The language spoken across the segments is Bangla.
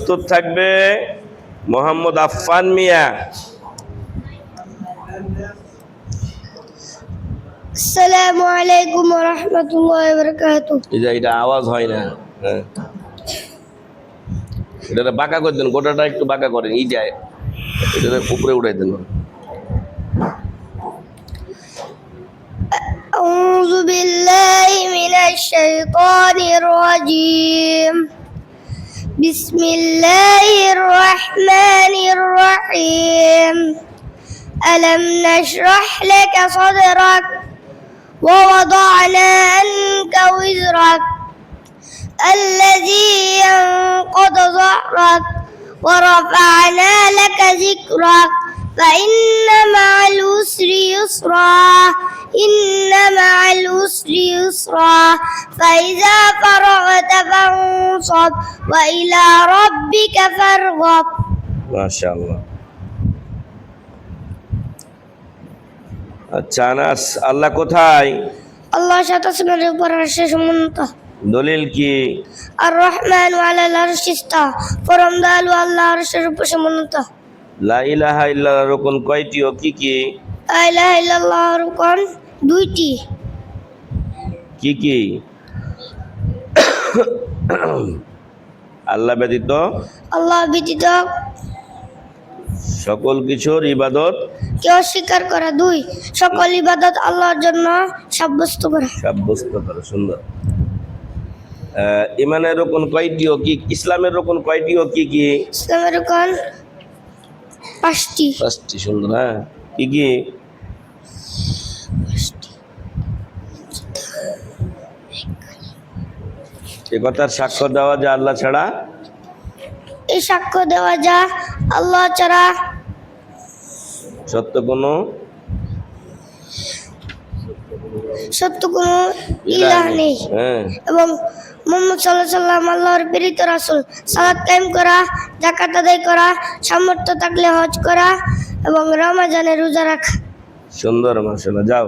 প্রস্তুত থাকবে মোহাম্মদ আফফান মিয়া। আসসালামু আলাইকুম ওয়া রাহমাতুল্লাহি ওয়া বারাকাতুহু। এটা আওয়াজ হয় না, হ্যাঁ এটা বাঁকা করে দেন, গোটাটা একটু বাঁকা করেন, এই যায় এটা উপরে উঠাই দেন। আউযু বিল্লাহি মিনাশ শাইতানির রাজীম। বিসমিল্লাহির রাহমানির রাহিম। ألم نشرح لك صدرك ووضعنا عنك وزرك الذي ينقض ظهرك ورفعنا لك ذكرك فإن مع العسر يسرا إن مع العسر يسرا فإذا فرغت فانصب وإلى ربك فارغب। ما شاء الله। আচ্ছা আনাস, আল্লাহ কোথায়? আল্লাহ সাত আসমানের উপর আরশে সমুন্নত। দলিল কি? আর রহমান আলাল আরশি ইস্তা, পরম দয়ালু আল্লাহ আরশের উপর সমুন্নত। লা ইলাহা ইল্লাল্লাহ রুকন কয়টি ও কি কি? লা ইলাহা ইল্লাল্লাহ রুকন দুইটি। কি কি? আল্লাহ ব্যতীত সকল কিছুর ইবাদত কে অস্বীকার করা। দুই, সকল ইবাদত আল্লাহর জন্য সাব্যস্ত করা। সুন্দর। ইমানের রকম কয়টি ও কি? ইসলামের রকম কয়টি ও কি কি? ইসলামের রকম পাঁচটি। সুন্দর। হ্যাঁ, কি কি? এ কথার সাক্ষ্য দেওয়া যে আল্লাহ ছাড়া, এই সাক্ষ্য দেওয়া যা আল্লাহ ছাড়া সত্য কোনো ইলাহ নেই, এবং মুহাম্মদ সাল্লাল্লাহু আলাইহি ওয়াসাল্লাম আল্লাহর প্রেরিত রাসূল। সালাত কায়েম করা, যাকাত আদায় করা, সামর্থ্য থাকলে হজ করা এবং রমজানের রোজা রাখা। সুন্দর, মাশাআল্লাহ। যাও।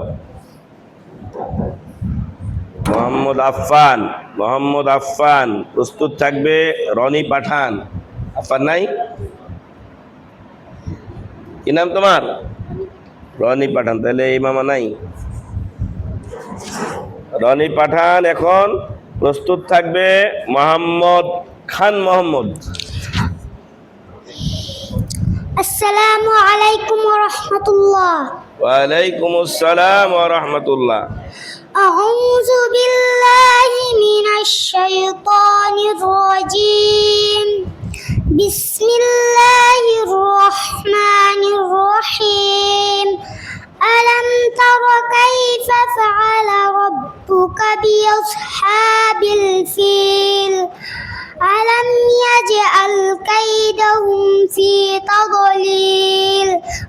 মোহাম্মদ আফফান প্রস্তুত থাকবে রনি পাঠান। আফফান নাই? কি নাম তোমার? রনি পাঠান। তাহলে এই মামা নাই। রনি পাঠান এখন প্রস্তুত থাকবে মোহাম্মদ খান মোহাম্মদ। আসসালামু আলাইকুম ওয়া রাহমাতুল্লাহ। ওয়া আলাইকুম আসসালাম ওয়া রাহমাতুল্লাহ। আউযু বিল্লাহি মিনাশ শাইতানির রাজীম। বিসমিল্লাহির রাহমানির রাহিম। ألم تر كيف فعل ربك بأصحاب الفيل ألم يجعل كيدهم في تضليل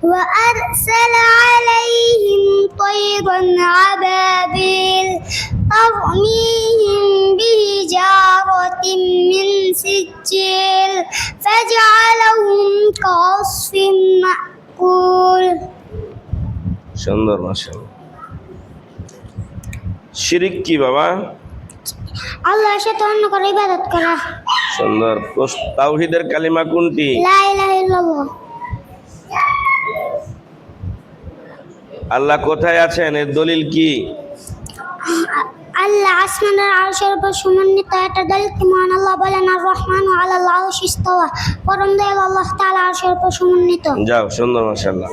وأرسل عليهم طيرا أبابيل ترميهم بحجارة من سجيل فجعلهم كعصف مأكول। সুন্দর, মাশাআল্লাহ। শিরক কি বাবা? আল্লাহর সাথে অন্য কারো ইবাদত করা। সুন্দর। তাওহীদের কালিমা কোনটি? লা ইলাহা ইল্লাল্লাহ। আল্লাহ কোথায় আছেন এর দলিল কি? আল্লাহ আসমানের আরশের উপর সমন্বিত। এটা দলিল কি? মহান আল্লাহ বলেন, আর রহমানু আলাল আরশি ইস্তাওয়া, পরম দয়ালু আল্লাহ তাআলা আরশের উপর সমন্বিত। যাও, সুন্দর, মাশাআল্লাহ।